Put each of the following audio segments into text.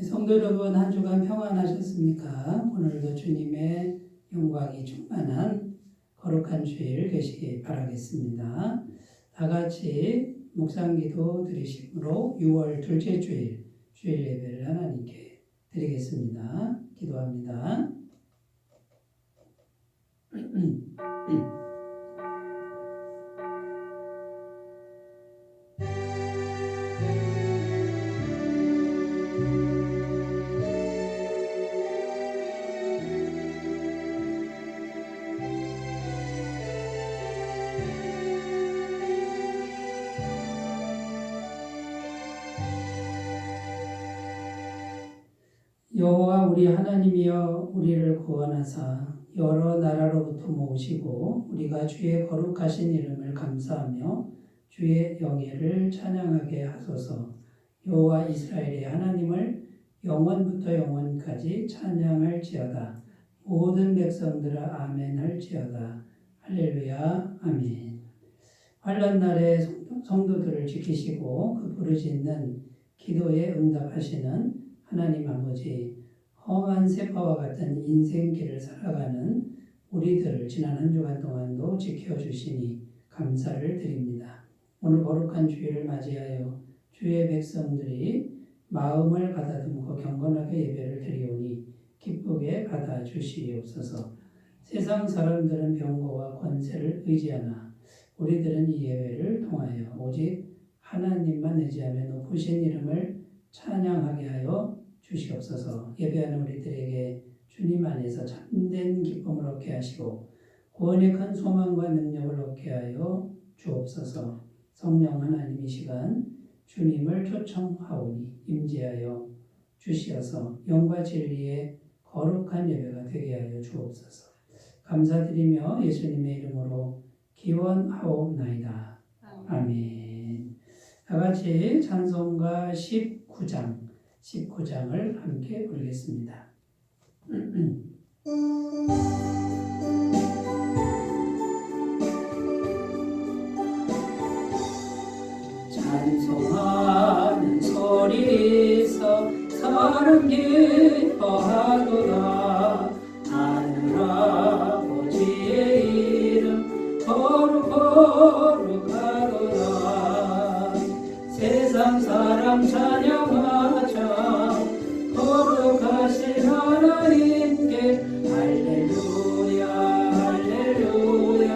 성도 여러분, 한 주간 평안하셨습니까? 오늘도 주님의 영광이 충만한 거룩한 주일 되시기 바라겠습니다. 다 같이 묵상기도 드리심으로 6월 둘째 주일 예배를 하나님께 드리겠습니다. 기도합니다. 여호와 우리 하나님이여 우리를 구원하사 여러 나라로부터 모으시고 우리가 주의 거룩하신 이름을 감사하며 주의 영예를 찬양하게 하소서. 여호와 이스라엘의 하나님을 영원부터 영원까지 찬양할지어다. 모든 백성들아 아멘 할지어다. 할렐루야 아멘. 환난 날에 성도들을 지키시고 그 부르짖는 기도에 응답하시는 하나님 아버지, 험한 세파와 같은 인생길을 살아가는 우리들을 지난 한 주간 동안도 지켜주시니 감사를 드립니다. 오늘 거룩한 주일을 맞이하여 주의 백성들이 마음을 가다듬고 경건하게 예배를 드리오니 기쁘게 받아주시옵소서. 세상 사람들은 병거와 권세를 의지하나 우리들은 이 예배를 통하여 오직 하나님만 의지하며 높으신 이름을 찬양하게 하여 주시옵소서. 예배하는 우리들에게 주님 안에서 참된 기쁨을 얻게 하시고 구원의 큰 소망과 능력을 얻게 하여 주옵소서. 성령 하나님 이 시간 주님을 초청하오니 임재하여 주시어서 영과 진리의 거룩한 예배가 되게 하여 주옵소서. 감사드리며 예수님의 이름으로 기원하옵나이다. 아멘. 다 같이 찬송가 19장을 함께 부르겠습니다. 찬송하는 소리서 사람 기뻐하도다. 하늘 아버지의 이름 거룩하도다. 세상 사람 찬양하자. 거룩하신 하나님께 할렐루야 할렐루야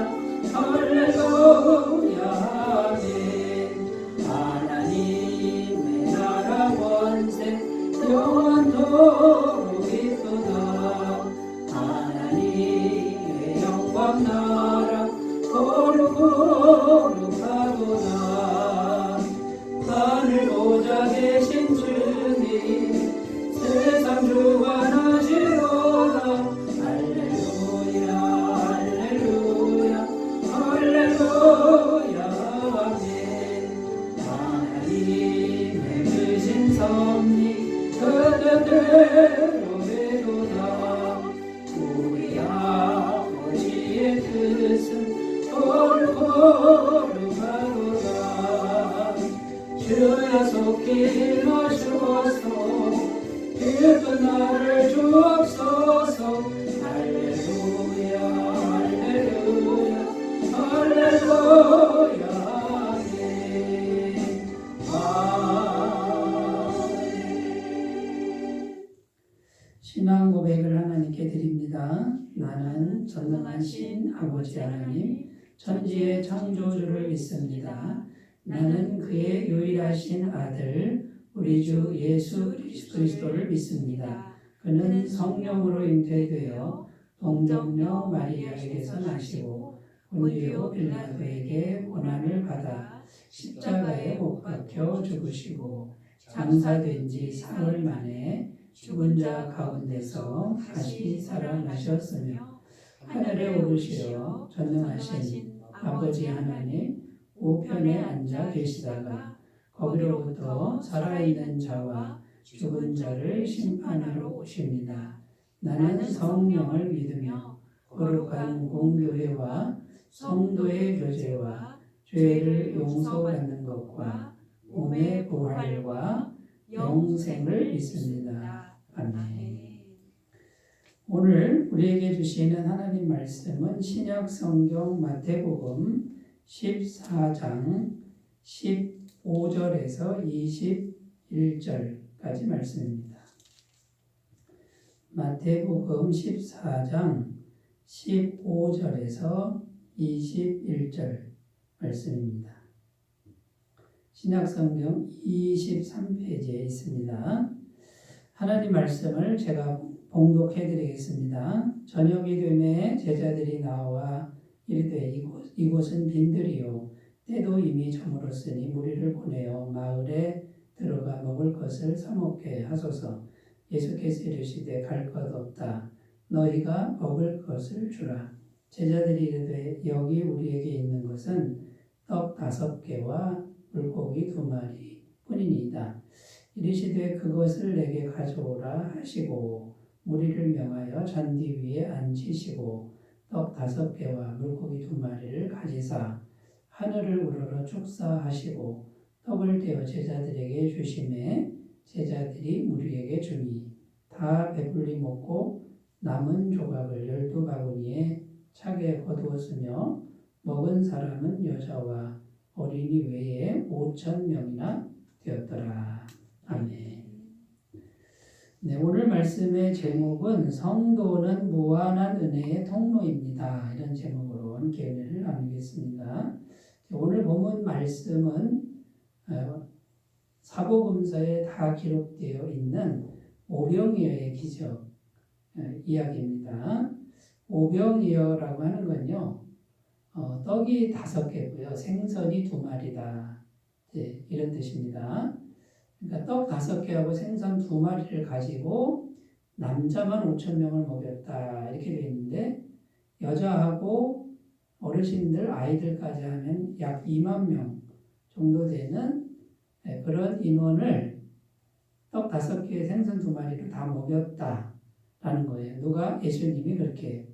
할렐루야 아멘. 하나님의 나라 권세 영원토록 있도다. 하나님의 영광 나라 거룩하도다. 하늘 보좌 계신 주님 세상 주관하시도다. 할렐루야 할렐루야 할렐루야 아멘. 하나님의 크신 섭리 그 뜻대로 되도다. 우리 아버지의 뜻은 거룩하도다. 주여 속히 하소서. 기쁜 나를 주옵소서. 할렐루야 할렐루야 할렐루야 아멘. 신앙 고백을 하나님께 드립니다. 나는 전능하신 아버지 하나님 천지의 창조주를 믿습니다. 나는 그의 유일하신 아들 우리 주 예수 그리스도를 믿습니다. 그는 성령으로 잉태되어 동정녀 마리아에게서 나시고 본디오 빌라도에게 고난을 받아 십자가에 못 박혀 죽으시고 장사된 지 사흘 만에 죽은 자 가운데서 다시 살아나셨으며 하늘에 오르시어 전능하신 아버지 하나님 우편에 앉아 계시다가 거기로부터 살아있는 자와 죽은 자를 심판하러 오십니다. 나는 성령을 믿으며 거룩한 공교회와 성도의 교제와 죄를 용서받는 것과 몸의 부활과 영생을 믿습니다. 아멘. 오늘 우리에게 주시는 하나님 말씀은 신약 성경 마태복음 14장 15절에서 21절까지 말씀입니다. 마태복음 14장 15절에서 21절 말씀입니다. 신약성경 23페이지에 있습니다. 하나님 말씀을 제가 봉독해 드리겠습니다. 저녁이 되매 제자들이 나와 이르되 이곳은 빈들이요 때도 이미 저물었으니 무리를 보내어 마을에 들어가 먹을 것을 사 먹게 하소서. 예수께서 이르시되 갈 것 없다. 너희가 먹을 것을 주라. 제자들이 이르되 여기 우리에게 있는 것은 떡 5개와 물고기 2마리 뿐이니이다. 이르시되 그것을 내게 가져오라 하시고 무리를 명하여 잔디 위에 앉히시고 떡 5개와 물고기 2마리를 가지사 하늘을 우러러 축사하시고 떡을 떼어 제자들에게 주시매 제자들이 무리에게 주니 다 배불리 먹고 남은 조각을 12바구니에 차게 거두었으며 먹은 사람은 여자와 어린이 외에 5,000명이나 되었더라. 아멘. 네, 오늘 말씀의 제목은 성도는 무한한 은혜의 통로입니다. 이런 제목으로 함께 은혜를 나누겠습니다. 오늘 본문 말씀은 사복음서에 다 기록되어 있는 오병이어의 기적 이야기입니다. 오병이어라고 하는 건요, 떡이 5개고요, 생선이 2마리다. 네, 이런 뜻입니다. 그러니까 떡 5개하고 생선 2마리를 가지고 남자만 5,000명을 먹였다. 이렇게 되어 있는데, 여자하고 어르신들, 아이들까지 하면 약 2만 명 정도 되는 그런 인원을 떡 5개에 생선 2마리로 다 먹였다라는 거예요. 누가? 예수님이 그렇게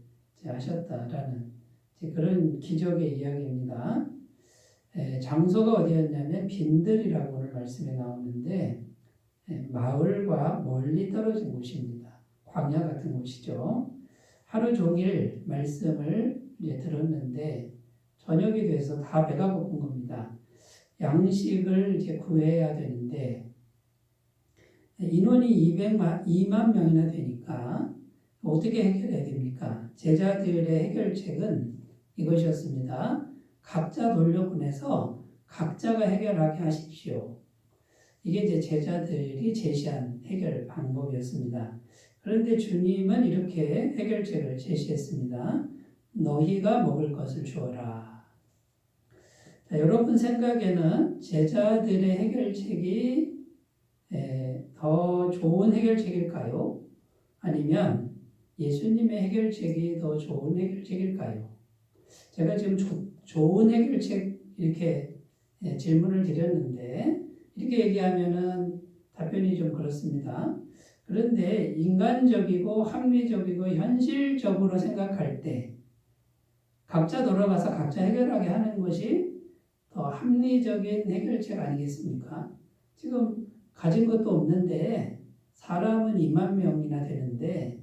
하셨다라는 그런 기적의 이야기입니다. 장소가 어디였냐면 빈들이라고 오늘 말씀에 나오는데 마을과 멀리 떨어진 곳입니다. 광야 같은 곳이죠. 하루 종일 말씀을 들었는데 저녁이 돼서 다 배가 고픈 겁니다. 양식을 구해야 되는데 인원이 2만 명이나 되니까 어떻게 해결해야 됩니까? 제자들의 해결책은 이것이었습니다. 각자 돌려보내서 각자가 해결하게 하십시오. 이게 이제 제자들이 제시한 해결 방법이었습니다. 그런데 주님은 이렇게 해결책을 제시했습니다. 너희가 먹을 것을 주어라. 자, 여러분 생각에는 제자들의 해결책이 더 좋은 해결책일까요? 아니면 예수님의 해결책이 더 좋은 해결책일까요? 제가 지금 좋은 해결책 이렇게 질문을 드렸는데 이렇게 얘기하면은 답변이 좀 그렇습니다. 그런데 인간적이고 합리적이고 현실적으로 생각할 때 각자 돌아가서 각자 해결하게 하는 것이 더 합리적인 해결책 아니겠습니까? 지금 가진 것도 없는데 사람은 2만 명이나 되는데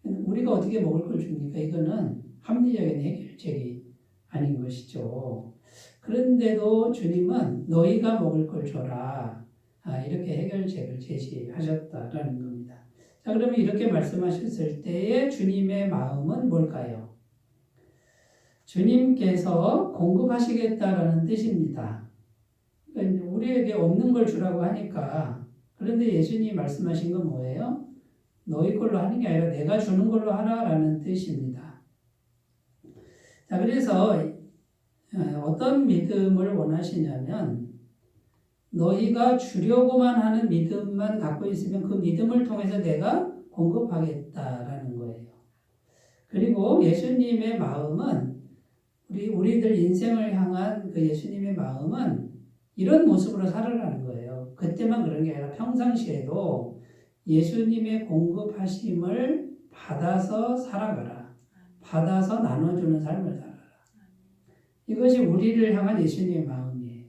우리가 어떻게 먹을 걸 줍니까? 이거는 합리적인 해결책이 아닌 것이죠. 그런데도 주님은 너희가 먹을 걸 줘라. 이렇게 해결책을 제시하셨다라는 겁니다. 자, 그러면 이렇게 말씀하셨을 때의 주님의 마음은 뭘까요? 주님께서 공급하시겠다라는 뜻입니다. 그러니까 우리에게 없는 걸 주라고 하니까 그런데 예수님이 말씀하신 건 뭐예요? 너희 걸로 하는 게 아니라 내가 주는 걸로 하라라는 뜻입니다. 자, 그래서 어떤 믿음을 원하시냐면 너희가 주려고만 하는 믿음만 갖고 있으면 그 믿음을 통해서 내가 공급하겠다라는 거예요. 그리고 예수님의 마음은 우리들 인생을 향한 그 예수님의 마음은 이런 모습으로 살아가는 거예요. 그때만 그런 게 아니라 평상시에도 예수님의 공급하심을 받아서 살아가라. 받아서 나눠주는 삶을 살아라. 이것이 우리를 향한 예수님의 마음이에요.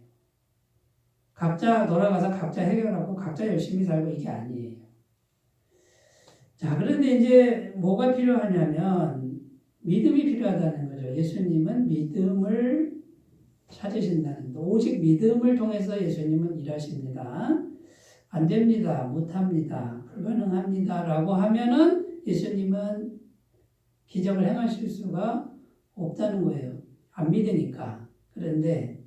각자 돌아가서 각자 해결하고 각자 열심히 살고 이게 아니에요. 자, 그런데 이제 뭐가 필요하냐면 믿음이 필요하다는 거죠. 예수님은 믿음을 찾으신다는 거. 오직 믿음을 통해서 예수님은 일하십니다. 안 됩니다. 못합니다. 불가능합니다. 라고 하면은 예수님은 기적을 행하실 수가 없다는 거예요. 안 믿으니까. 그런데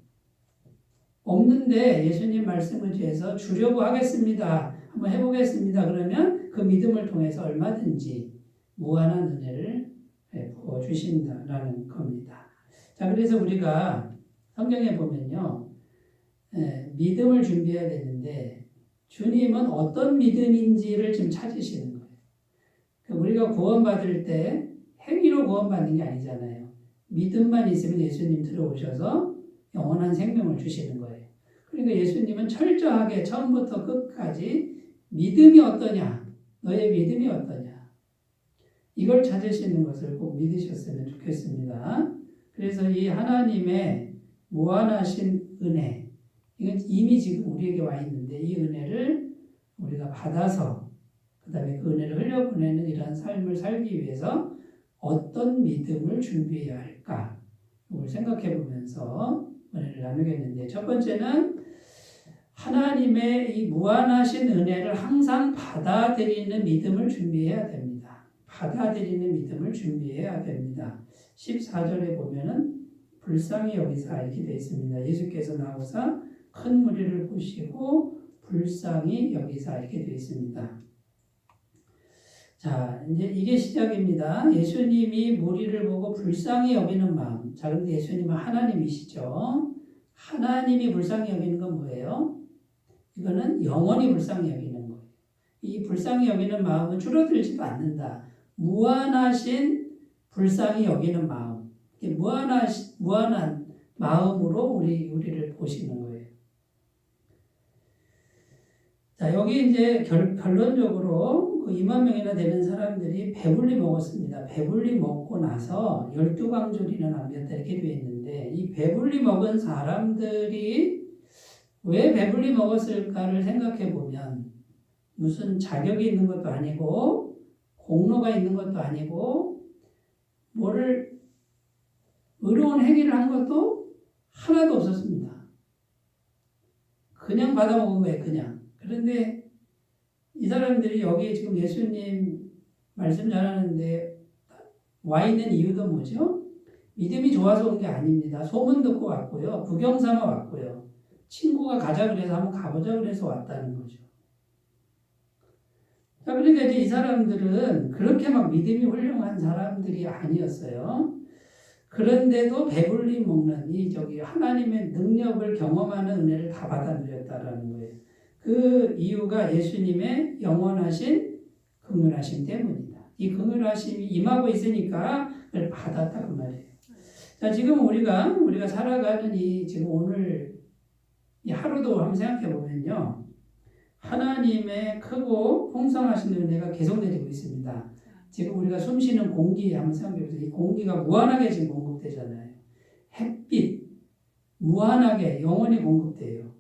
없는데 예수님 말씀을 위해서 주려고 하겠습니다. 한번 해보겠습니다. 그러면 그 믿음을 통해서 얼마든지 무한한 은혜를 부어주신다라는 겁니다. 자, 그래서 우리가 성경에 보면요. 믿음을 준비해야 되는데 주님은 어떤 믿음인지를 지금 찾으시는 거예요. 우리가 구원받을 때 행위로 구원받는 게 아니잖아요. 믿음만 있으면 예수님 들어오셔서 영원한 생명을 주시는 거예요. 그러니까 예수님은 철저하게 처음부터 끝까지 믿음이 어떠냐, 너의 믿음이 어떠냐, 이걸 찾으시는 것을 꼭 믿으셨으면 좋겠습니다. 그래서 이 하나님의 무한하신 은혜, 이건 이미 지금 우리에게 와 있는데 이 은혜를 우리가 받아서 그 다음에 그 은혜를 흘려보내는 이러한 삶을 살기 위해서 어떤 믿음을 준비해야 할까? 이걸 생각해 보면서 은혜를 나누겠는데, 첫 번째는 하나님의 이 무한하신 은혜를 항상 받아들이는 믿음을 준비해야 됩니다. 받아들이는 믿음을 준비해야 됩니다. 14절에 보면은 불쌍히 여기사 이렇게 되어 있습니다. 예수께서 나오사 큰 무리를 보시고 불쌍히 여기사 이렇게 되어 있습니다. 자, 이제 이게 시작입니다. 예수님이 무리를 보고 불쌍히 여기는 마음. 자, 그런데 예수님은 하나님이시죠. 하나님이 불쌍히 여기는 건 뭐예요? 이거는 영원히 불쌍히 여기는 거예요. 이 불쌍히 여기는 마음은 줄어들지도 않는다. 무한하신 불쌍히 여기는 마음. 무한한 마음으로 우리를 보시는 거예요. 자, 여기 이제 결론적으로 그 2만 명이나 되는 사람들이 배불리 먹었습니다. 배불리 먹고 나서 12광조리는 남겼다 이렇게 되어 있는데, 이 배불리 먹은 사람들이 왜 배불리 먹었을까를 생각해 보면 무슨 자격이 있는 것도 아니고 공로가 있는 것도 아니고 뭐를 의로운 행위를 한 것도 하나도 없었습니다. 그냥 받아먹은 거예요. 그냥. 그런데 이 사람들이 여기 지금 예수님 말씀 전하는데 와 있는 이유도 뭐죠? 믿음이 좋아서 온 게 아닙니다. 소문 듣고 왔고요. 구경 삼아 왔고요. 친구가 가자 그래서 한번 가보자 그래서 왔다는 거죠. 자, 그러니까 이제 이 사람들은 그렇게 막 믿음이 훌륭한 사람들이 아니었어요. 그런데도 배불리 먹는 하나님의 능력을 경험하는 은혜를 다 받아 누렸다라는 거예요. 그 이유가 예수님의 영원하신 긍휼하심 때문이다. 이 긍휼하심이 임하고 있으니까 그걸 받았다 그 말이에요. 자, 지금 우리가 살아가는 지금 오늘 이 하루도 한번 생각해 보면요. 하나님의 크고 풍성하신 은혜가 계속 내리고 있습니다. 지금 우리가 숨 쉬는 공기 한번 생각해 보세요. 이 공기가 무한하게 지금 공급되잖아요. 햇빛 무한하게 영원히 공급돼요.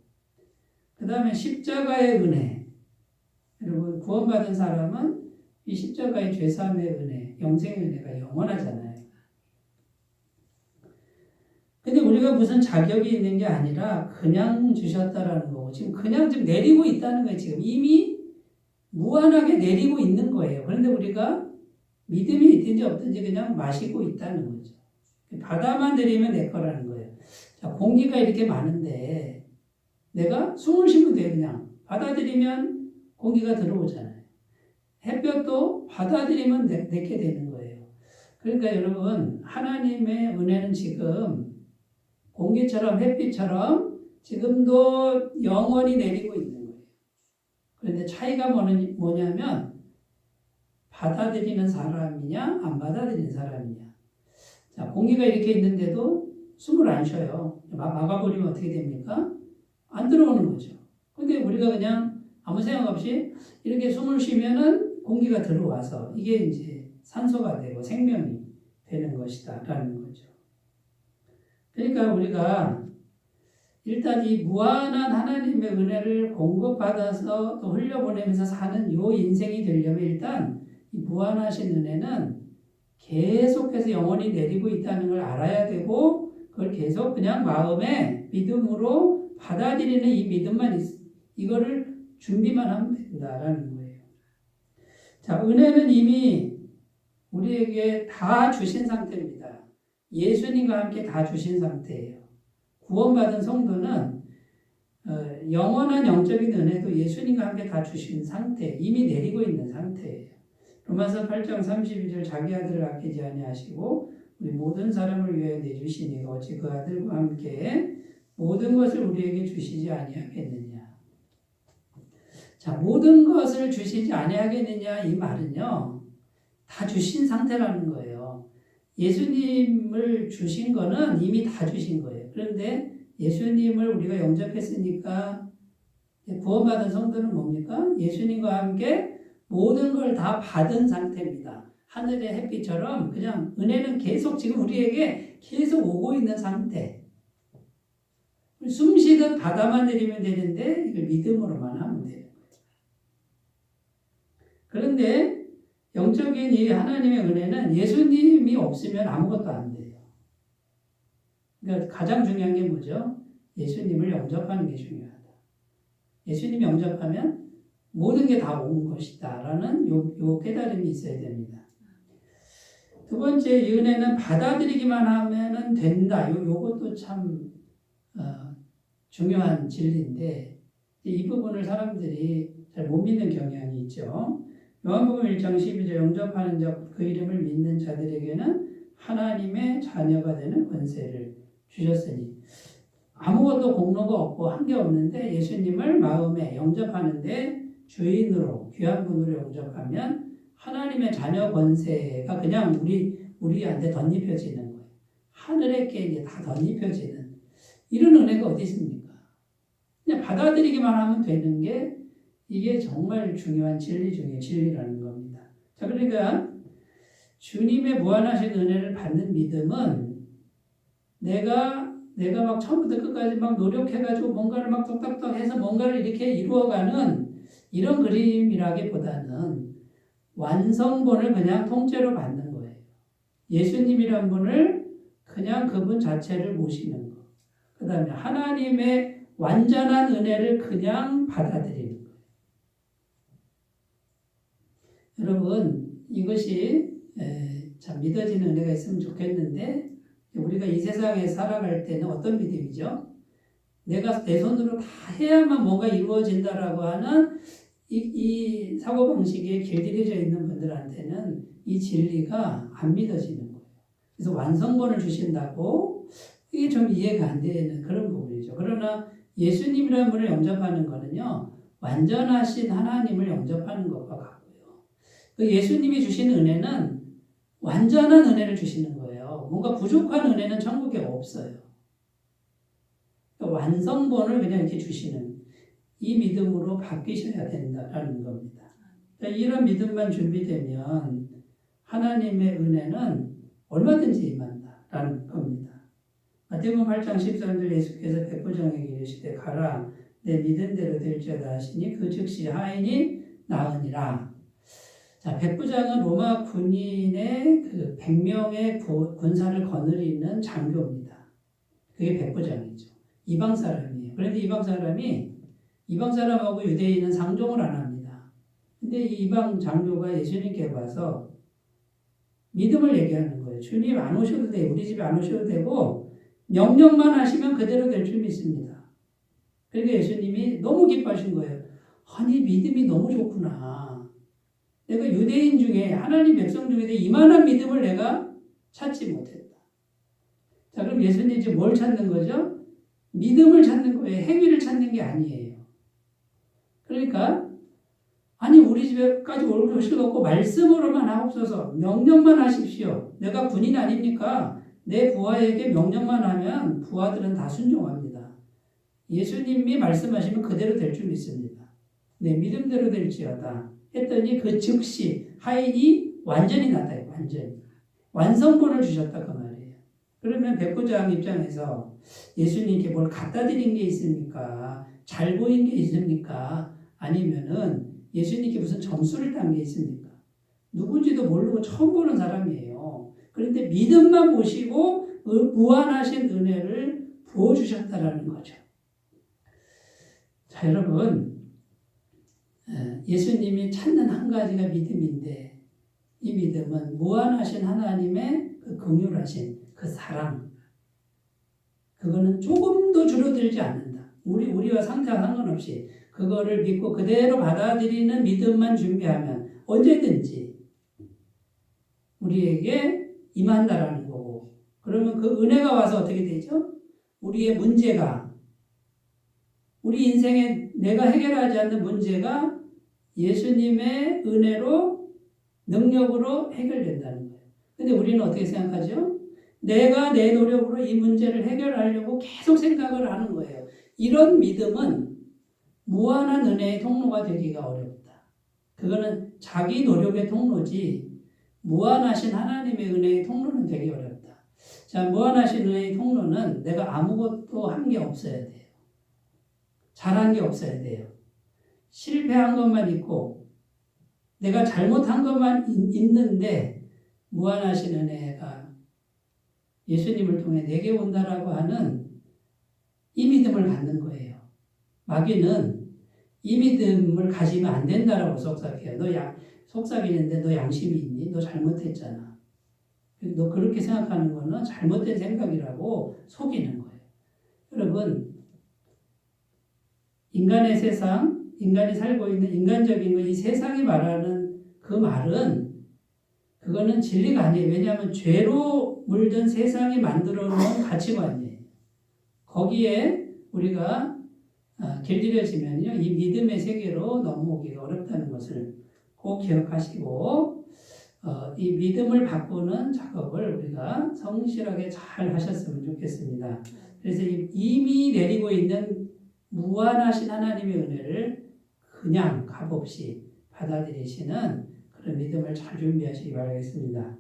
그 다음에 십자가의 은혜. 여러분 구원받은 사람은 이 십자가의 죄사함의 은혜, 영생의 은혜가 영원하잖아요. 근데 우리가 무슨 자격이 있는 게 아니라 그냥 주셨다라는 거고, 지금 그냥 지금 내리고 있다는 거예요. 지금 이미 무한하게 내리고 있는 거예요. 그런데 우리가 믿음이 있든지 없든지 그냥 마시고 있다는 거죠. 받아만 들이면 내 거라는 거예요. 자, 공기가 이렇게 많은데 내가 숨을 쉬면 돼요. 그냥 받아들이면 공기가 들어오잖아요. 햇볕도 받아들이면 내게 되는 거예요. 그러니까 여러분 하나님의 은혜는 지금 공기처럼 햇빛처럼 지금도 영원히 내리고 있는 거예요. 그런데 차이가 뭐냐면 받아들이는 사람이냐 안 받아들이는 사람이냐. 자, 공기가 이렇게 있는데도 숨을 안 쉬어요. 막아버리면 어떻게 됩니까? 안 들어오는 거죠. 근데 우리가 그냥 아무 생각 없이 이렇게 숨을 쉬면은 공기가 들어와서 이게 이제 산소가 되고 생명이 되는 것이다 라는 거죠. 그러니까 우리가 일단 이 무한한 하나님의 은혜를 공급받아서 또 흘려보내면서 사는 요 인생이 되려면 일단 이 무한하신 은혜는 계속해서 영원히 내리고 있다는 걸 알아야 되고 그걸 계속 그냥 마음에 믿음으로 받아들이는 이 믿음만 이거를 준비만 하면 된다라는 거예요. 자, 은혜는 이미 우리에게 다 주신 상태입니다. 예수님과 함께 다 주신 상태예요. 구원받은 성도는 영원한 영적인 은혜도 예수님과 함께 다 주신 상태, 이미 내리고 있는 상태예요. 로마서 8장 32절 자기 아들을 아끼지 아니하시고 우리 모든 사람을 위하여 내주시니 어찌 그 아들과 함께 모든 것을 우리에게 주시지 아니하겠느냐. 자, 모든 것을 주시지 아니하겠느냐 이 말은요. 다 주신 상태라는 거예요. 예수님을 주신 거는 이미 다 주신 거예요. 그런데 예수님을 우리가 영접했으니까 구원받은 성도는 뭡니까? 예수님과 함께 모든 걸 다 받은 상태입니다. 하늘의 햇빛처럼 그냥 은혜는 계속 지금 우리에게 계속 오고 있는 상태. 숨 쉬듯 받아만 내리면 되는데 이걸 믿음으로만 하면 돼요. 그런데 영적인 이 하나님의 은혜는 예수님이 없으면 아무것도 안 돼요. 그러니까 가장 중요한 게 뭐죠? 예수님을 영접하는 게 중요하다. 예수님 영접하면 모든 게 다 온 것이다 라는 요 깨달음이 있어야 됩니다. 두 번째, 이 은혜는 받아들이기만 하면 된다. 요것도 참 중요한 진리인데 이 부분을 사람들이 잘 못 믿는 경향이 있죠. 요한복음 1장 12절 영접하는 자 그 이름을 믿는 자들에게는 하나님의 자녀가 되는 권세를 주셨으니 아무것도 공로가 없고 한 게 없는데 예수님을 마음에 영접하는데 주인으로 귀한 분으로 영접하면 하나님의 자녀 권세가 그냥 우리한테 덧입혀지는 거예요. 하늘에게 이제 다 덧입혀지는 이런 은혜가 어디 있습니까? 그냥 받아들이기만 하면 되는 게 이게 정말 중요한 진리 중에 진리라는 겁니다. 자, 그러니까 주님의 무한하신 은혜를 받는 믿음은 내가 막 처음부터 끝까지 막 노력해가지고 뭔가를 막 똑딱똑 해서 뭔가를 이렇게 이루어가는 이런 그림이라기보다는 완성본을 그냥 통째로 받는 거예요. 예수님이란 분을 그냥 그분 자체를 모시는 거. 그 다음에 하나님의 완전한 은혜를 그냥 받아들이는 거예요. 여러분, 이것이 참 믿어지는 은혜가 있으면 좋겠는데 우리가 이 세상에 살아갈 때는 어떤 믿음이죠? 내가 내 손으로 다 해야만 뭔가 이루어진다라고 하는 이 사고방식에 길들여져 있는 분들한테는 이 진리가 안 믿어지는 거예요. 그래서 완성본을 주신다고 이게 좀 이해가 안 되는 그런 부분이죠. 그러나 예수님이라는 분을 영접하는 거는요. 완전하신 하나님을 영접하는 것과 같고요. 그 예수님이 주신 은혜는 완전한 은혜를 주시는 거예요. 뭔가 부족한 은혜는 천국에 없어요. 그러니까 완성본을 그냥 이렇게 주시는 이 믿음으로 바뀌셔야 된다라는 겁니다. 그러니까 이런 믿음만 준비되면 하나님의 은혜는 얼마든지 임한다라는 겁니다. 마태복음 8장 13절 예수께서 백부장에게 이르시되 가라 내 믿은 대로 될지어다 하시니 그 즉시 하인이 나으니라. 자, 백부장은 로마 군인의 그 100명의 군사를 거느리는 장교입니다. 그게 백부장이죠. 이방 사람이에요. 그런데 이방 사람하고 유대인은 상종을 안 합니다. 근데 이 이방 장교가 예수님께 와서 믿음을 얘기하는 거예요. 주님 안 오셔도 돼요. 우리 집에 안 오셔도 되고 명령만 하시면 그대로 될 줄 믿습니다. 그러니까 예수님이 너무 기뻐하신 거예요. 아니 믿음이 너무 좋구나. 내가 유대인 중에 하나님 백성 중에 이만한 믿음을 내가 찾지 못했다. 자, 그럼 예수님이 지금 뭘 찾는 거죠? 믿음을 찾는 거예요. 행위를 찾는 게 아니에요. 그러니까 아니 우리 집에까지 올 것이 없고 말씀으로만 하옵소서. 명령만 하십시오. 내가 군인 아닙니까? 내 부하에게 명령만 하면 부하들은 다 순종합니다. 예수님이 말씀하시면 그대로 될 줄 믿습니다. 내 믿음대로 될지어다 했더니 그 즉시 하인이 완전히 나타요. 완전히. 완성본을 주셨다 그 말이에요. 그러면 백부장 입장에서 예수님께 뭘 갖다 드린 게 있습니까? 잘 보인 게 있습니까? 아니면은 예수님께 무슨 점수를 딴 게 있습니까? 누군지도 모르고 처음 보는 사람이에요. 그런데 믿음만 보시고 무한하신 은혜를 부어주셨다라는 거죠. 자, 여러분, 예수님이 찾는 한 가지가 믿음인데 이 믿음은 무한하신 하나님의 그 긍휼하신 그 사랑, 그거는 조금도 줄어들지 않는다. 우리와 상태와 상관없이 그거를 믿고 그대로 받아들이는 믿음만 준비하면 언제든지 우리에게 임한다라는 거고, 그러면 그 은혜가 와서 어떻게 되죠? 우리의 문제가, 우리 인생에 내가 해결하지 않는 문제가 예수님의 은혜로, 능력으로 해결된다는 거예요. 근데 우리는 어떻게 생각하죠? 내가 내 노력으로 이 문제를 해결하려고 계속 생각을 하는 거예요. 이런 믿음은 무한한 은혜의 통로가 되기가 어렵다. 그거는 자기 노력의 통로지 무한하신 하나님의 은혜의 통로는 되기 어렵다. 자, 무한하신 은혜의 통로는 내가 아무것도 한 게 없어야 돼요. 잘한 게 없어야 돼요. 실패한 것만 있고 내가 잘못한 것만 있는데 무한하신 은혜가 예수님을 통해 내게 온다라고 하는 이 믿음을 갖는 거예요. 마귀는 이 믿음을 가지면 안 된다라고 속삭여요. 속삭이는데 너 양심이 있니? 너 잘못했잖아. 너 그렇게 생각하는 거는 잘못된 생각이라고 속이는 거예요. 여러분, 인간의 세상, 인간이 살고 있는 인간적인 거, 이 세상이 말하는 그 말은 그거는 진리가 아니에요. 왜냐하면 죄로 물든 세상이 만들어 놓은 가치관이에요. 거기에 우리가 길들여지면요, 이 믿음의 세계로 넘어오기가 어렵다는 것을 꼭 기억하시고, 이 믿음을 바꾸는 작업을 우리가 성실하게 잘 하셨으면 좋겠습니다. 그래서 이미 내리고 있는 무한하신 하나님의 은혜를 그냥 값없이 받아들이시는 그런 믿음을 잘 준비하시기 바라겠습니다.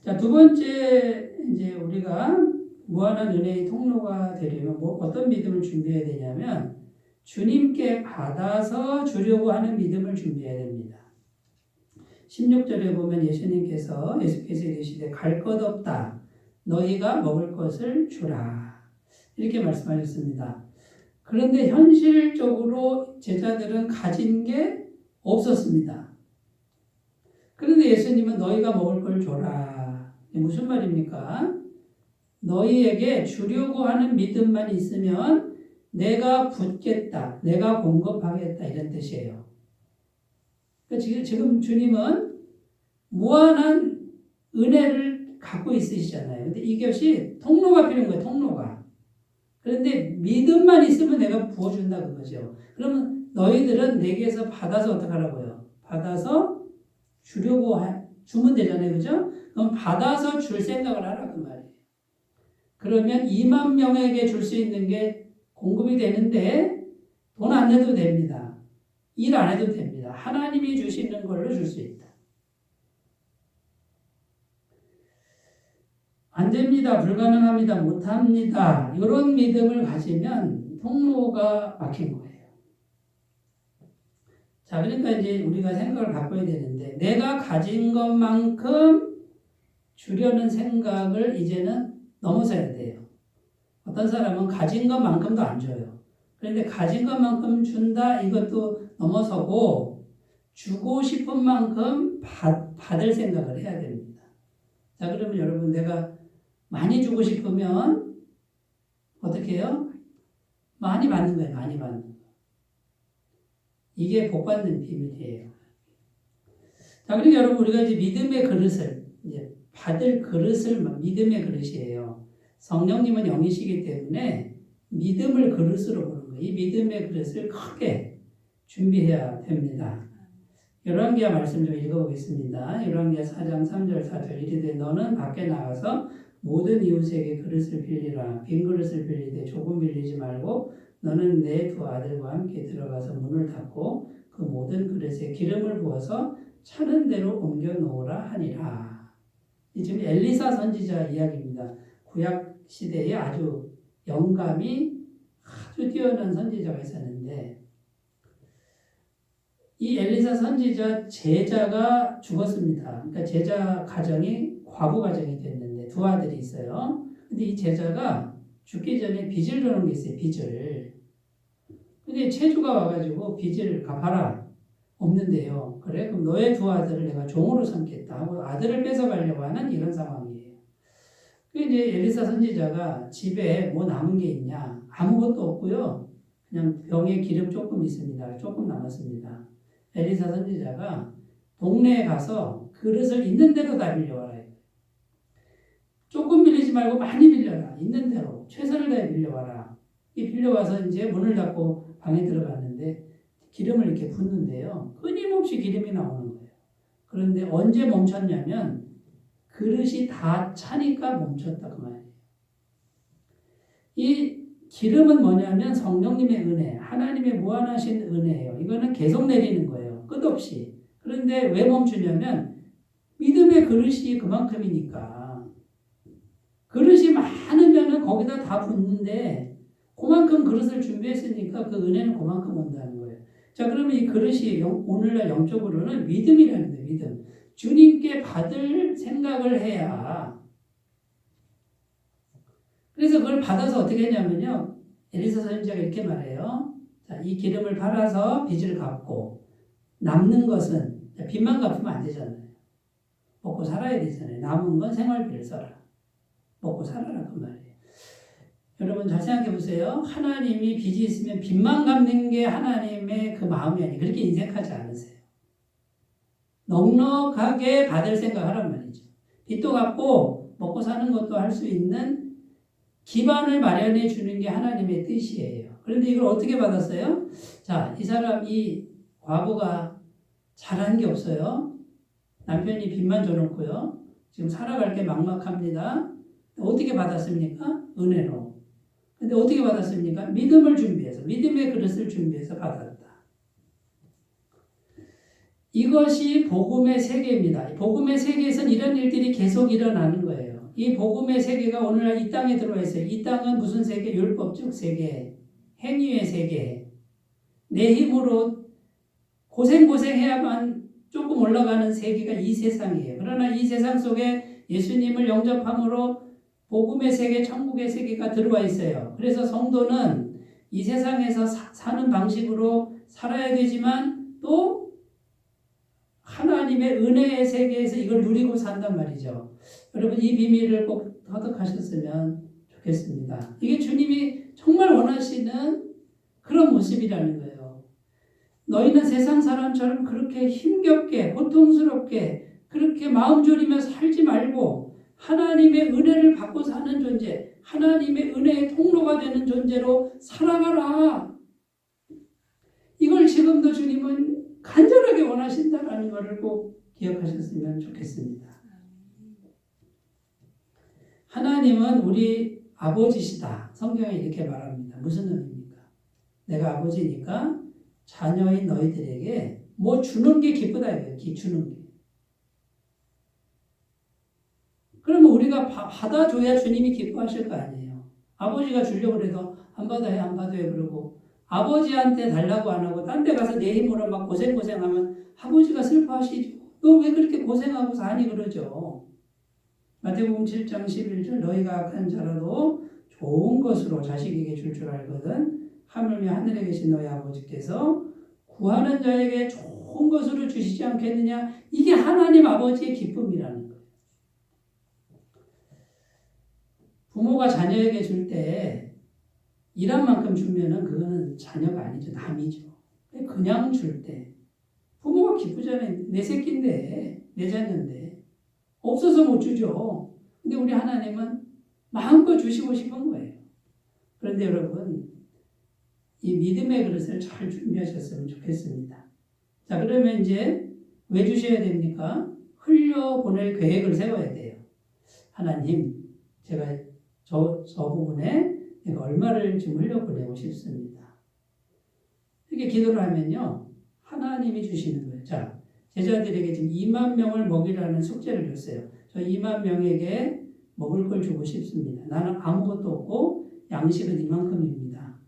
자, 두 번째, 이제 우리가 무한한 은혜의 통로가 되려면 어떤 믿음을 준비해야 되냐면 주님께 받아서 주려고 하는 믿음을 준비해야 됩니다. 16절에 보면 예수께서 이르시되 갈 것 없다. 너희가 먹을 것을 주라. 이렇게 말씀하셨습니다. 그런데 현실적으로 제자들은 가진 게 없었습니다. 그런데 예수님은 너희가 먹을 걸 줘라. 무슨 말입니까? 너희에게 주려고 하는 믿음만 있으면 내가 붓겠다, 내가 공급하겠다, 이런 뜻이에요. 그러니까 지금 주님은 무한한 은혜를 갖고 있으시잖아요. 근데 이것이 통로가 필요한 거예요, 통로가. 그런데 믿음만 있으면 내가 부어준다 그거죠. 그러면 너희들은 내게서 받아서 어떻게 하라고요? 받아서 주려고 주면 되잖아요, 그죠? 그럼 받아서 줄 생각을 하라 그 말이에요. 그러면 2만 명에게 줄 수 있는 게 공급이 되는데 돈 안 내도 됩니다. 일 안 해도 됩니다. 하나님이 주시는 걸로 줄 수 있다. 안 됩니다. 불가능합니다. 못합니다. 이런 믿음을 가지면 통로가 막힌 거예요. 자, 그러니까 이제 우리가 생각을 바꿔야 되는데 내가 가진 것만큼 주려는 생각을 이제는 넘어서야 돼요. 어떤 사람은 가진 것만큼도 안 줘요. 그런데 가진 것만큼 준다 이것도 넘어서고 주고 싶은 만큼 받을 생각을 해야 됩니다. 자, 그러면 여러분 내가 많이 주고 싶으면 어떻게 해요? 많이 받는 거예요. 많이 받는 거. 이게 복 받는 비밀이에요. 자, 그러니까 여러분 우리가 이제 믿음의 그릇을 이제 받을 그릇을 믿음의 그릇이에요. 성령님은 영이시기 때문에 믿음을 그릇으로 보는 거예요. 이 믿음의 그릇을 크게 준비해야 됩니다. 열왕기하 말씀 좀 읽어보겠습니다. 열왕기하 4장 3절 4절 이르되 너는 밖에 나가서 모든 이웃에게 그릇을 빌리라. 빈 그릇을 빌리되 조금 빌리지 말고 너는 내 두 아들과 함께 들어가서 문을 닫고 그 모든 그릇에 기름을 부어서 차는 대로 옮겨 놓으라 하니라. 이 지금 엘리사 선지자 이야기입니다. 구약 시대에 아주 영감이 아주 뛰어난 선지자가 있었는데 이 엘리사 선지자 제자가 죽었습니다. 그러니까 제자 가정이 과부 가정이 됐는데 두 아들이 있어요. 근데 이 제자가 죽기 전에 빚을 져놓은 게 있어요. 빚을. 근데 체주가 와가지고 빚을 갚아라. 없는데요. 그래? 그럼 너의 두 아들을 내가 종으로 삼겠다 하고 아들을 뺏어가려고 하는 이런 상황이에요. 그 이제 엘리사 선지자가 집에 뭐 남은 게 있냐? 아무것도 없고요. 그냥 병에 기름 조금 있습니다. 조금 남았습니다. 엘리사 선지자가 동네에 가서 그릇을 있는 대로 다 빌려와라. 조금 빌리지 말고 많이 빌려라. 있는 대로 최선을 다해 빌려와라. 이 빌려와서 이제 문을 닫고 방에 들어갔는데 기름을 이렇게 붓는데요. 끊임없이 기름이 나오는 거예요. 그런데 언제 멈췄냐면 그릇이 다 차니까 멈췄다 그 말이에요. 이 기름은 뭐냐면 성령님의 은혜, 하나님의 무한하신 은혜예요. 이거는 계속 내리는 거예요. 끝없이. 그런데 왜 멈추냐면 믿음의 그릇이 그만큼이니까. 그릇이 많으면은 거기다 다 붓는데 그만큼 그릇을 준비했으니까 그 은혜는 그만큼 온다는 거예요. 자, 그러면 이 그릇이 오늘날 영적으로는 믿음이라는 거예요. 믿음. 주님께 받을 생각을 해야. 그래서 그걸 받아서 어떻게 했냐면요. 엘리사 선지자가 이렇게 말해요. 자, 이 기름을 팔아서 빚을 갚고 남는 것은 빚만 갚으면 안 되잖아요. 먹고 살아야 되잖아요. 남은 건 생활비를 써라. 먹고 살아라 그 말이에요. 여러분 잘 생각해 보세요. 하나님이 빚이 있으면 빚만 갚는 게 하나님의 그 마음이 아니에요. 그렇게 인색하지 않으세요. 넉넉하게 받을 생각하란 말이죠. 빚도 갚고 먹고 사는 것도 할 수 있는 기반을 마련해 주는 게 하나님의 뜻이에요. 그런데 이걸 어떻게 받았어요? 자, 이 사람, 이 과부가 잘한 게 없어요. 남편이 빚만 줘놓고요. 지금 살아갈 게 막막합니다. 어떻게 받았습니까? 은혜로. 근데 어떻게 받았습니까? 믿음을 준비해서, 믿음의 그릇을 준비해서 받았다. 이것이 복음의 세계입니다. 복음의 세계에서는 이런 일들이 계속 일어나는 거예요. 이 복음의 세계가 오늘날 이 땅에 들어와 있어요. 이 땅은 무슨 세계? 율법적 세계, 행위의 세계. 내 힘으로 고생해야만 조금 올라가는 세계가 이 세상이에요. 그러나 이 세상 속에 예수님을 영접함으로 복음의 세계, 천국의 세계가 들어와 있어요. 그래서 성도는 이 세상에서 사는 방식으로 살아야 되지만 또 하나님의 은혜의 세계에서 이걸 누리고 산단 말이죠. 여러분 이 비밀을 꼭 터득하셨으면 좋겠습니다. 이게 주님이 정말 원하시는 그런 모습이라는 거예요. 너희는 세상 사람처럼 그렇게 힘겹게 고통스럽게 그렇게 마음 졸이며 살지 말고 하나님의 은혜를 받고 사는 존재, 하나님의 은혜의 통로가 되는 존재로 살아가라. 이걸 지금도 주님은 간절하게 원하신다라는 것을 꼭 기억하셨으면 좋겠습니다. 하나님은 우리 아버지시다. 성경에 이렇게 말합니다. 무슨 의미입니까? 내가 아버지니까 자녀인 너희들에게 뭐 주는 게 기쁘다 이거예요. 주는 게. 그러면 우리가 받아줘야 주님이 기뻐하실 거 아니에요. 아버지가 주려고 해도 안 받아요, 안 받아요 그러고 아버지한테 달라고 안 하고 딴 데 가서 내 힘으로 막 고생하면 아버지가 슬퍼하시죠. 너 왜 그렇게 고생하고 사니 그러죠. 마태복음 7장 11절 너희가 악한 자라도 좋은 것으로 자식에게 줄 알거든 하물며 하늘에 계신 너희 아버지께서 구하는 자에게 좋은 것으로 주시지 않겠느냐. 이게 하나님 아버지의 기쁨이라는 거예요. 부모가 자녀에게 줄 때 일한 만큼 주면은 그거는 자녀가 아니죠. 남이죠. 그냥 줄 때 부모가 기쁘잖아요. 내 새끼인데 내 자녀인데 없어서 못 주죠. 근데 우리 하나님은 마음껏 주시고 싶은 거예요. 그런데 여러분 이 믿음의 그릇을 잘 준비하셨으면 좋겠습니다. 자, 그러면 이제 왜 주셔야 됩니까? 흘려보낼 계획을 세워야 돼요. 하나님, 제가 저 부분에 내가 얼마를 좀 흘려보내고 싶습니다. 이렇게 기도를 하면요. 하나님이 주시는 거예요. 자, 제자들에게 지금 2만 명을 먹이라는 숙제를 줬어요. 저 2만 명에게 먹을 걸 주고 싶습니다. 나는 아무것도 없고 양식은 이만큼입니다.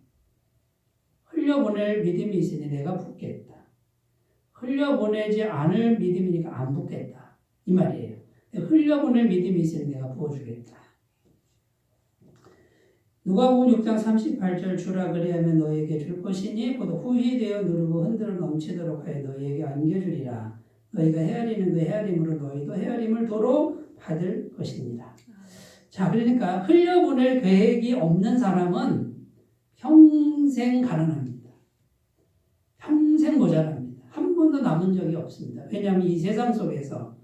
흘려보낼 믿음이 있으니 내가 붓겠다. 흘려보내지 않을 믿음이니까 안 붓겠다. 이 말이에요. 흘려보낼 믿음이 있으면 내가 부어주겠다. 누가복음 6장 38절 주라 그리하면 너에게 줄 것이니 곧 후히 되어 누르고 흔들어 넘치도록 하여 너에게 안겨주리라. 너희가 헤아리는 그 헤아림으로 너희도 헤아림을 도로 받을 것입니다. 자, 그러니까 흘려보낼 계획이 없는 사람은 평생 가난합니다. 평생 모자랍니다. 한 번도 남은 적이 없습니다. 왜냐하면 이 세상 속에서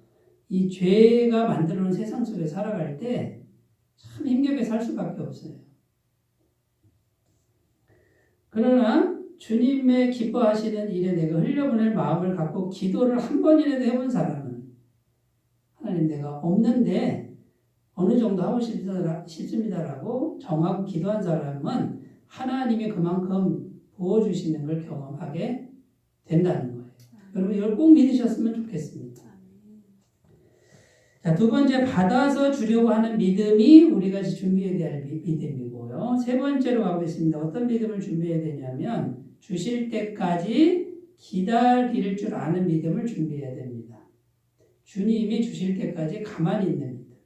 이 죄가 만들어놓은 세상 속에 살아갈 때 참 힘겹게 살 수밖에 없어요. 그러나 주님의 기뻐하시는 일에 내가 흘려보낼 마음을 갖고 기도를 한 번이라도 해본 사람은 하나님 내가 없는데 어느 정도 하고 싶습니다라고 정하고 기도한 사람은 하나님이 그만큼 부어주시는 걸 경험하게 된다는 거예요. 여러분 이걸 꼭 믿으셨으면 좋겠습니다. 자, 두 번째 받아서 주려고 하는 믿음이 우리가 준비해야 될 믿음이고요. 세 번째로 가보겠습니다. 어떤 믿음을 준비해야 되냐면 주실 때까지 기다릴 줄 아는 믿음을 준비해야 됩니다. 주님이 주실 때까지 가만히 있는 믿음.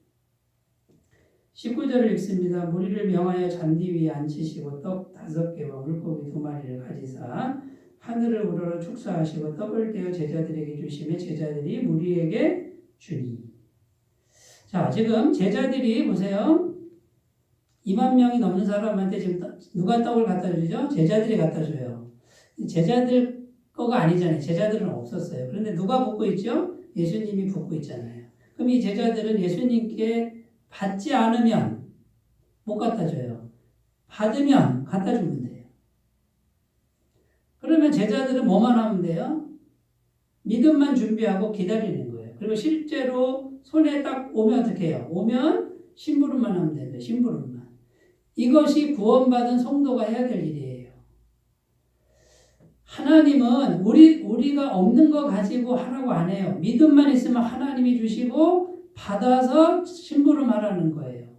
19절을 읽습니다. 무리를 명하여 잔디 위에 앉히시고 떡 5개와 물고기 2마리를 가지사 하늘을 우러러 축사하시고 떡을 떼어 제자들에게 주시며 제자들이 무리에게 주니. 자, 지금 제자들이 보세요. 2만 명이 넘는 사람한테 지금 누가 떡을 갖다 주죠? 제자들이 갖다 줘요. 제자들 거가 아니잖아요. 제자들은 없었어요. 그런데 누가 붓고 있죠? 예수님이 붓고 있잖아요. 그럼 이 제자들은 예수님께 받지 않으면 못 갖다 줘요. 받으면 갖다 주면 돼요. 그러면 제자들은 뭐만 하면 돼요? 믿음만 준비하고 기다리는 거예요. 그리고 실제로 손에 딱 오면 어떻게 해요? 오면 심부름만 하면 됩니다. 심부름만. 이것이 구원받은 성도가 해야 될 일이에요. 하나님은 우리가 없는 거 가지고 하라고 안 해요. 믿음만 있으면 하나님이 주시고 받아서 심부름하라는 거예요.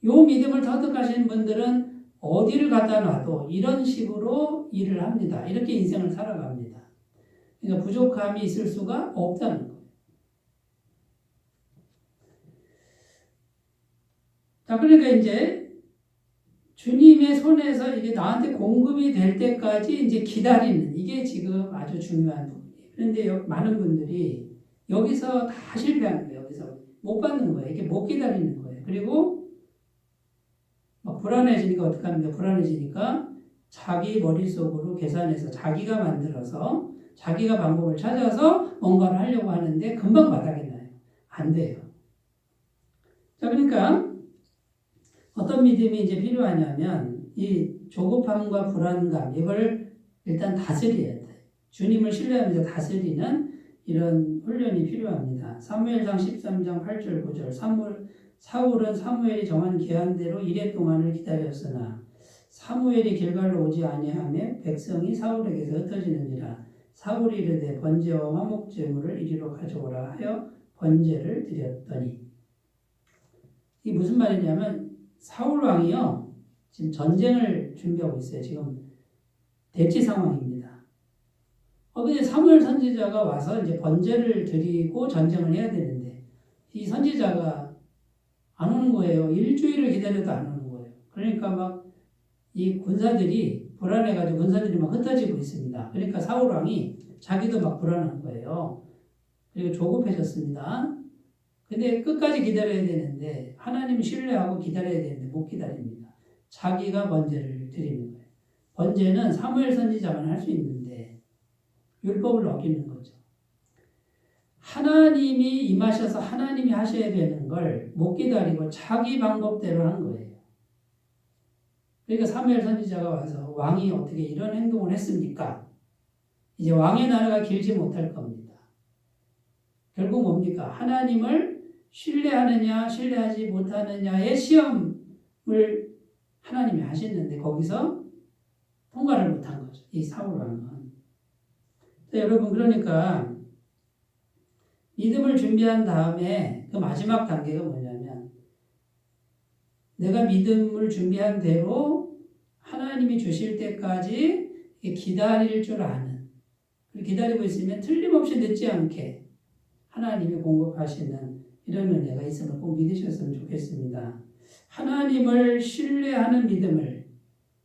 요 믿음을 터득하시는 분들은 어디를 갖다 놔도 이런 식으로 일을 합니다. 이렇게 인생을 살아갑니다. 그러니까 부족함이 있을 수가 없다는 거예요. 자, 그러니까 이제 주님의 손에서 이게 나한테 공급이 될 때까지 이제 기다리는 이게 지금 아주 중요한 부분이에요. 그런데 많은 분들이 여기서 다 실패하는 거예요. 여기서 못 받는 거예요. 이게 못 기다리는 거예요. 그리고 막 불안해지니까 어떻게 합니까? 불안해지니까 자기 머릿속으로 계산해서 자기가 만들어서 자기가 방법을 찾아서 뭔가를 하려고 하는데 금방 바닥이 나요. 안 돼요. 자, 그러니까 어떤 믿음이 이제 필요하냐면 이 조급함과 불안감 이걸 일단 다스려야 돼요. 주님을 신뢰하면서 다스리는 이런 훈련이 필요합니다. 사무엘상 13장 8절 9절 사울은 사무엘이 정한 기한대로 이레 동안을 기다렸으나 사무엘이 길갈로 오지 아니하며 백성이 사울에게서 흩어지는지라 사울이 이르되 번제와 화목제물을 이리로 가져오라 하여 번제를 드렸더니 이게 무슨 말이냐면 사울 왕이요 지금 전쟁을 준비하고 있어요. 지금 대치 상황입니다. 근데 사무엘 선지자가 와서 이제 번제를 드리고 전쟁을 해야 되는데 이 선지자가 안 오는 거예요. 일주일을 기다려도 안 오는 거예요. 그러니까 막 이 군사들이 불안해가지고 군사들이 막 흩어지고 있습니다. 그러니까 사울 왕이 자기도 막 불안한 거예요. 그리고 조급해졌습니다. 근데 끝까지 기다려야 되는데 하나님 신뢰하고 기다려야 되는데 못 기다립니다. 자기가 번제를 드리는 거예요. 번제는 사무엘 선지자만 할 수 있는데 율법을 어기는 거죠. 하나님이 임하셔서 하나님이 하셔야 되는 걸 못 기다리고 자기 방법대로 한 거예요. 그러니까 사무엘 선지자가 와서 왕이 어떻게 이런 행동을 했습니까? 이제 왕의 나라가 길지 못할 겁니다. 결국 뭡니까? 하나님을 신뢰하느냐 신뢰하지 못하느냐의 시험을 하나님이 하셨는데 거기서 통과를 못한 거죠. 이 사울 왕은. 여러분 그러니까 믿음을 준비한 다음에 그 마지막 단계가 뭐냐면 내가 믿음을 준비한 대로 하나님이 주실 때까지 기다릴 줄 아는 기다리고 있으면 틀림없이 늦지 않게 하나님이 공급하시는 이런 은혜가 있음을 꼭 믿으셨으면 좋겠습니다. 하나님을 신뢰하는 믿음을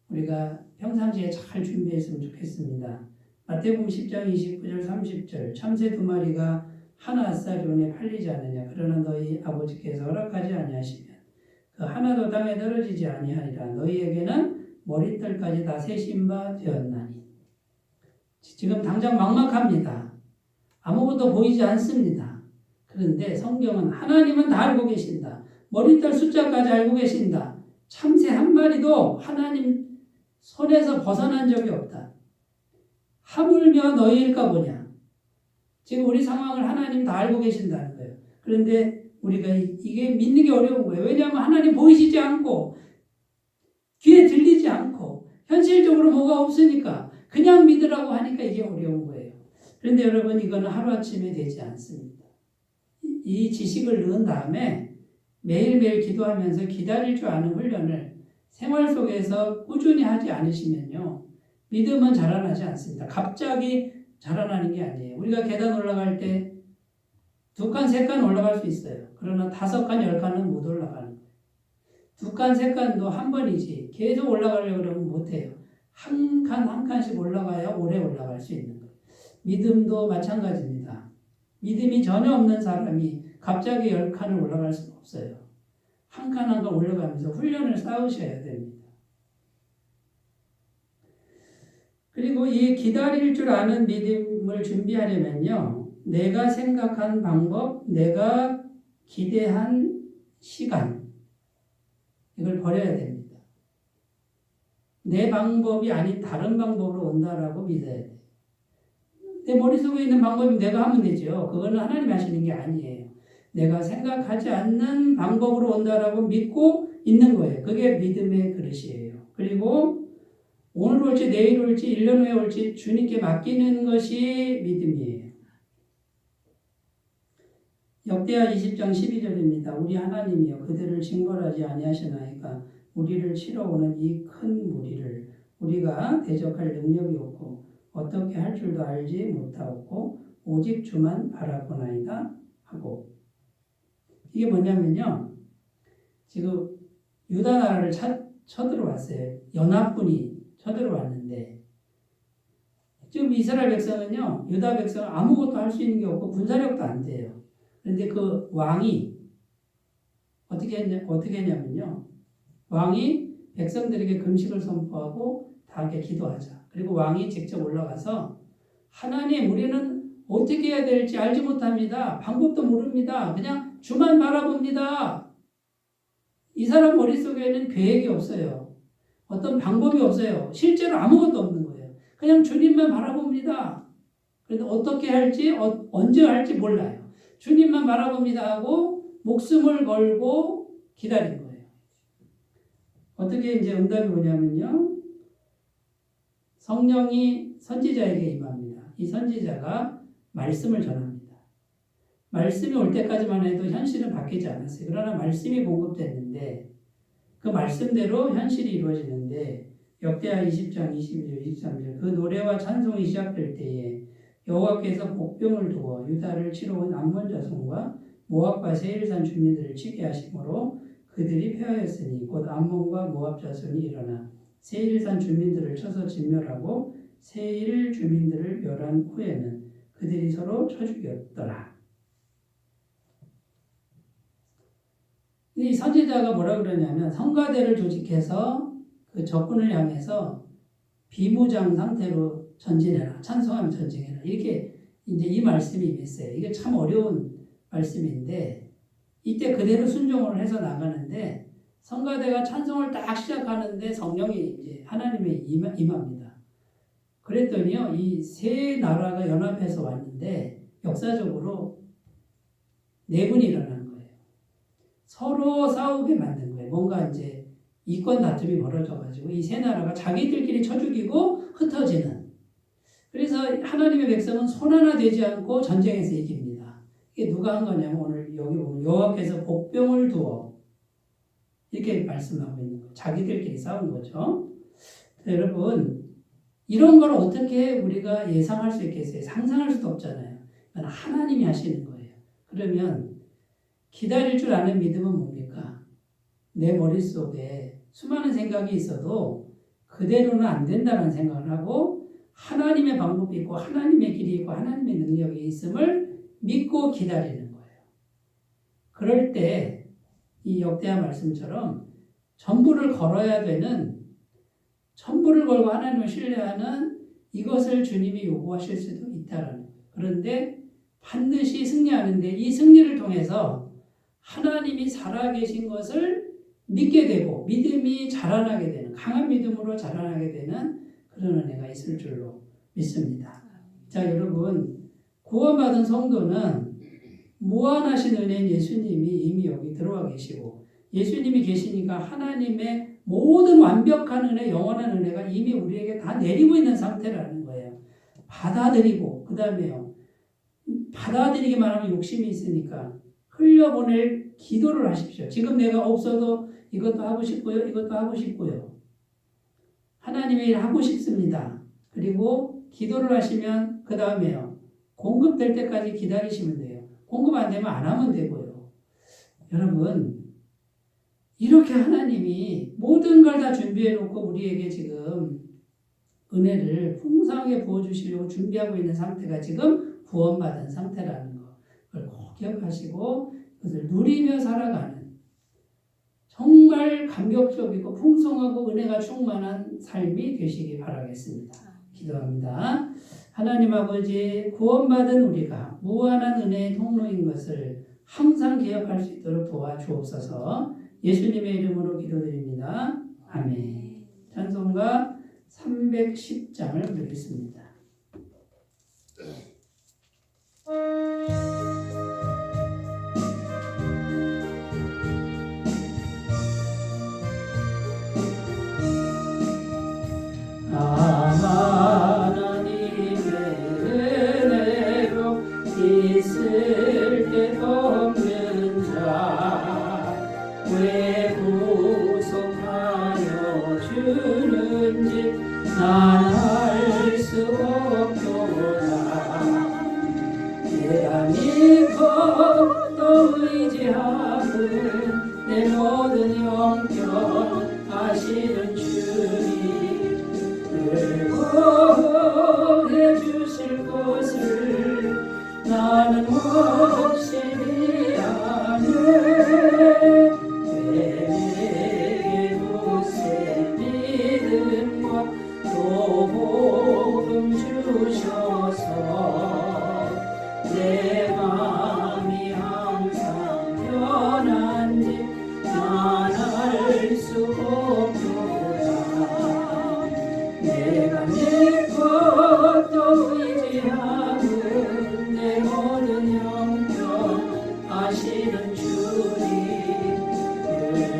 우리가 평상시에 잘 준비했으면 좋겠습니다. 마태복음 10장 29절 30절 참새 두 마리가 한 아사리온에 팔리지 않느냐 그러나 너희 아버지께서 허락하지 아니하시면 그 하나도 땅에 떨어지지 아니하리라 너희에게는 머리털까지 다 세신 바 되었나니. 지금 당장 막막합니다. 아무것도 보이지 않습니다. 그런데 성경은 하나님은 다 알고 계신다. 머리털 숫자까지 알고 계신다. 참새 한 마리도 하나님 손에서 벗어난 적이 없다. 하물며 너희일까 보냐. 지금 우리 상황을 하나님 다 알고 계신다는 거예요. 그런데 우리가 이게 믿는 게 어려운 거예요. 왜냐하면 하나님 보이시지 않고 귀에 들리지 않고 현실적으로 뭐가 없으니까 그냥 믿으라고 하니까 이게 어려운 거예요. 그런데 여러분 이거는 하루아침에 되지 않습니다. 이 지식을 넣은 다음에 매일매일 기도하면서 기다릴 줄 아는 훈련을 생활 속에서 꾸준히 하지 않으시면요. 믿음은 자라나지 않습니다. 갑자기 자라나는 게 아니에요. 우리가 계단 올라갈 때 2칸, 3칸 올라갈 수 있어요. 그러나 5칸, 10칸은 못 올라가는 거예요. 2칸, 3칸도 한 번이지 계속 올라가려고 그러면 못해요. 한 칸, 한 칸씩 올라가야 오래 올라갈 수 있는 거예요. 믿음도 마찬가지입니다. 믿음이 전혀 없는 사람이 갑자기 10칸을 올라갈 수는 없어요. 한 칸 한 칸 올라가면서 훈련을 쌓으셔야 됩니다. 그리고 이 기다릴 줄 아는 믿음을 준비하려면요. 내가 생각한 방법, 내가 기대한 시간 이걸 버려야 됩니다. 내 방법이 아닌 다른 방법으로 온다라고 믿어야 돼요. 내 머릿속에 있는 방법이 내가 하면 되죠. 그거는 하나님이 하시는 게 아니에요. 내가 생각하지 않는 방법으로 온다라고 믿고 있는 거예요. 그게 믿음의 그릇이에요. 그리고 오늘 올지 내일 올지 1년 후에 올지 주님께 맡기는 것이 믿음이에요. 역대하 20장 12절입니다. 우리 하나님이여 그들을 징벌하지 아니하시나이까 우리를 치러 오는 이 큰 무리를 우리가 대적할 능력이 없고 어떻게 할 줄도 알지 못하고 오직 주만 바라보나이다 하고. 이게 뭐냐면요. 지금 유다 나라를 쳐들어왔어요. 연합군이 쳐들어왔는데 지금 이스라엘 백성은요. 유다 백성은 아무것도 할 수 있는 게 없고 군사력도 안 돼요. 그런데 그 왕이 어떻게 했냐면요. 왕이 백성들에게 금식을 선포하고 다 함께 기도하자. 그리고 왕이 직접 올라가서 하나님 우리는 어떻게 해야 될지 알지 못합니다. 방법도 모릅니다. 그냥 주만 바라봅니다. 이 사람 머릿속에는 계획이 없어요. 어떤 방법이 없어요. 실제로 아무것도 없는 거예요. 그냥 주님만 바라봅니다. 그런데 어떻게 할지 언제 할지 몰라요. 주님만 바라봅니다 하고 목숨을 걸고 기다린 거예요. 어떻게 이제 응답이 오냐면요. 성령이 선지자에게 임합니다. 이 선지자가 말씀을 전합니다. 말씀이 올 때까지만 해도 현실은 바뀌지 않았어요. 그러나 말씀이 공급됐는데 그 말씀대로 현실이 이루어지는데 역대하 20장 22절 23절 그 노래와 찬송이 시작될 때에 여호와께서 복병을 두어 유다를 치러 온 암몬 자손과 모압과 세일산 주민들을 치게 하심으로 그들이 패하였으니 곧 암몬과 모압 자손이 일어나 세일산 주민들을 쳐서 진멸하고 세일 주민들을 멸한 후에는 그들이 서로 쳐 죽였더라. 이 선지자가 뭐라 그러냐면 성가대를 조직해서 그 적군을 향해서 비무장 상태로 전진해라. 찬송하며 전쟁해라. 이렇게 이제 이 말씀이 임했어요. 이게 참 어려운 말씀인데 이때 그대로 순종을 해서 나가는데 성가대가 찬송을 딱 시작하는데 성령이 이제 하나님의 임합니다. 그랬더니요. 이 세 나라가 연합해서 왔는데 역사적으로 내분이 일어난 거예요. 서로 싸우게 만든 거예요. 뭔가 이제 이권 다툼이 벌어져가지고 이 세 나라가 자기들끼리 쳐 죽이고 흩어지는. 그래서 하나님의 백성은 손 하나 되지 않고 전쟁에서 이깁니다. 이게 누가 한 거냐면 오늘 여기 보면 여호와께서 복병을 두어 이렇게 말씀하고 있는 거예요. 자기들끼리 싸운 거죠. 여러분 이런 걸 어떻게 우리가 예상할 수 있겠어요? 상상할 수도 없잖아요. 이건 하나님이 하시는 거예요. 그러면 기다릴 줄 아는 믿음은 뭡니까? 내 머릿속에 수많은 생각이 있어도 그대로는 안 된다는 생각을 하고 하나님의 방법이 있고 하나님의 길이 있고 하나님의 능력이 있음을 믿고 기다리는 거예요. 그럴 때 이 역대하 말씀처럼 전부를 걸어야 되는, 전부를 걸고 하나님을 신뢰하는 이것을 주님이 요구하실 수도 있다라는 거예요. 그런데 반드시 승리하는데 이 승리를 통해서 하나님이 살아계신 것을 믿게 되고 믿음이 자라나게 되는, 강한 믿음으로 자라나게 되는 그런 은혜가 있을 줄로 믿습니다. 자, 여러분, 구원받은 성도는 무한하신 은혜인 예수님이 이미 여기 들어와 계시고 예수님이 계시니까 하나님의 모든 완벽한 은혜, 영원한 은혜가 이미 우리에게 다 내리고 있는 상태라는 거예요. 받아들이고, 그 다음에요, 받아들이기만 하면 욕심이 있으니까 흘려보낼 기도를 하십시오. 지금 내가 없어도 이것도 하고 싶고요, 이것도 하고 싶고요. 하나님의 일 하고 싶습니다. 그리고 기도를 하시면 그 다음에요, 공급될 때까지 기다리시면 돼요. 공급 안 되면 안 하면 되고요. 여러분, 이렇게 하나님이 모든 걸 다 준비해 놓고 우리에게 지금 은혜를 풍성하게 부어주시려고 준비하고 있는 상태가 지금 구원받은 상태라는 걸 꼭 기억하시고 그것을 누리며 살아가는 정말 감격적이고 풍성하고 은혜가 충만한 삶이 되시기 바라겠습니다. 기도합니다. 하나님 아버지, 구원받은 우리가 무한한 은혜의 통로인 것을 항상 기억할 수 있도록 도와주옵소서. 예수님의 이름으로 기도드립니다. 아멘. 찬송가 310장을 부르겠습니다. 있을 데 없는 자 왜 구속하여 주는지 난 알 수 없도다. 내가 믿고 또 의지하고 내 모든 형편 아시는 주님 응원해 주실 것을 나는 확실히 아네. 내게 굳세 믿음과 또 복음 주셔서 내 마음이 항상 편한지 난 알 수 없도다. 내가 믿고 또 의지하고 내 모든 형편 아시는 주님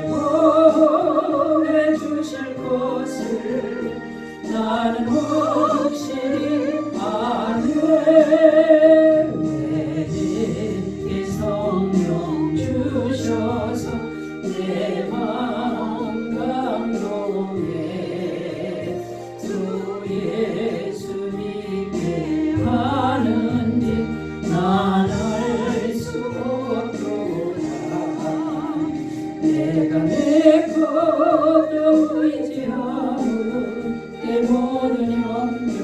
응원해 주실 것을 나는 확실히 아네. 내게 성령 주셔서 내 마음 감동해 주 예수 믿게 하는지 난 알 수 없도다. 내가 믿고 또 의지하고 내 모든 형편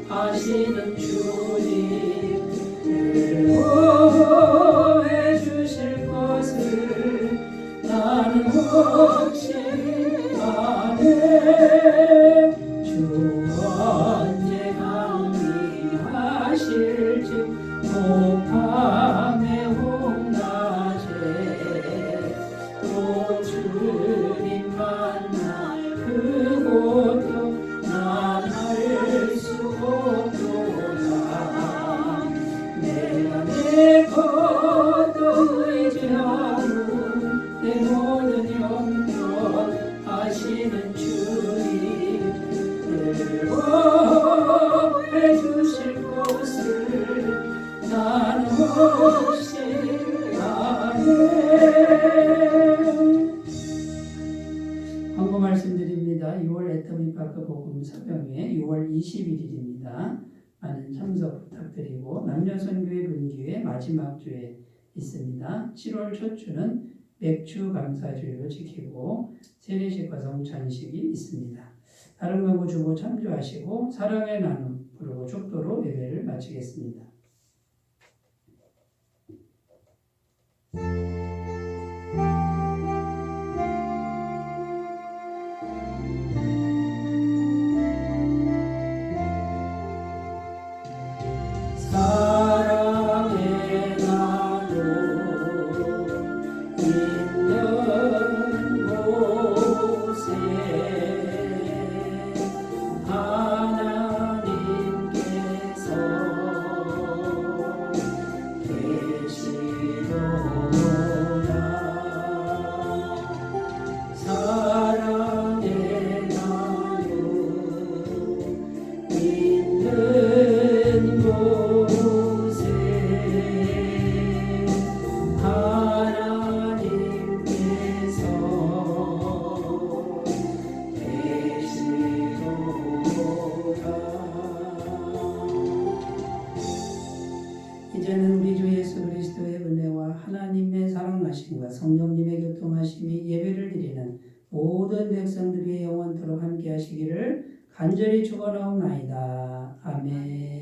아시는 주님 응원해 주실 것을 나는 확실히 아네. 주 언제 강림하실지 목밤에 홍낮에 또 주님 만날 그곳도 난 알 수 없도다. 내가 믿고 또 의지하고 내 모든 형편 아시는 주님 응원해 주실 것을 나는 확실히 아네. 광고 말씀드립니다. 6월 애터미 마가복음 사병회 6월 21일입니다. 많은 참석 부탁드리고 남녀선교회 분기회 마지막 주에 있습니다. 7월 첫 주는 맥주 감사주일로 지키고 세례식과 성찬식이 있습니다. 다른 경우 주보 참조하시고 사랑의 나눔 부르고 축도로 예배를 마치겠습니다. 사랑의 나눔 있는 곳에 하나님께서 계시도다. 사랑의 나눔 있는 곳에 하나님께서 계시도다. 이제는 우리 주 예수 그리스도의 은혜와 하나님의 사랑하심과 성령님의 교통하심이 예배를 드리는 모든 백성들이 영원토록 함께 하시기를 간절히 축원하옵나이다. 아멘.